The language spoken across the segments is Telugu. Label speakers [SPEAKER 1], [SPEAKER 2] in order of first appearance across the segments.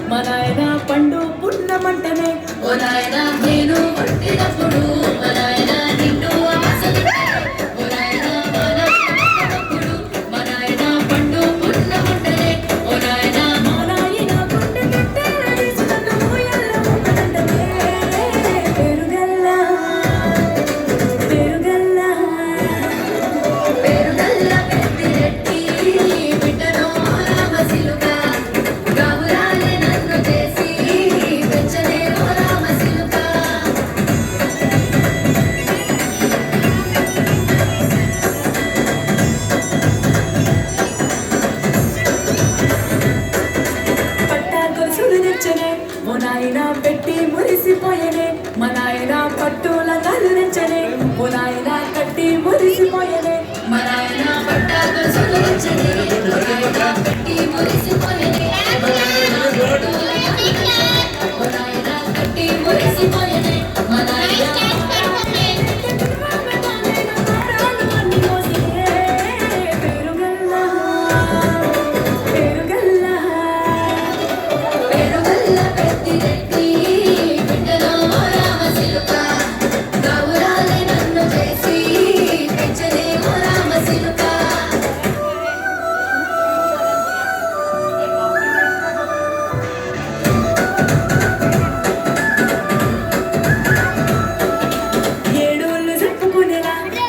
[SPEAKER 1] మా నాయన పండు పున్నమంటనే ఓ నాయన నేను పుట్టినప్పుడు మా నాయన నిండు ఓ నాయన మా నాయన పండు పున్నమంటనే ఓ నాయన మా నాయన గుండె తీసుకున్న ఎల్లమ్మంటనే పెరుగల్ల పెరుగల్ల పెరుగల్ల పెద్దిరెట్టి బిడ్డనో రామసిలుక ఓ నాయన పెట్టి మురిసిపోయనే మా నాయన పట్టుల కలురించనే ఓ నాయన కట్టి మురిసిపోయనే మా నాయన పట్టాలు సులురించనే ఓ నాయన పెట్టి మురిసిపోయనే మా నాయన పట్టుల కలురించనే ఓ నాయన కట్టి మురిసిపోయనే మా నాయన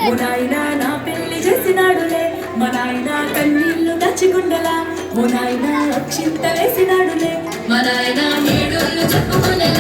[SPEAKER 1] ఓ నాయన నా పెళ్లి చేసినాడులే మా నాయన కన్నీళ్లు దచ్చిగుండలా ఓ నాయన అక్షింత వేసినాడులే మా నాయన ఏడోళ్ళు చెప్పుకునే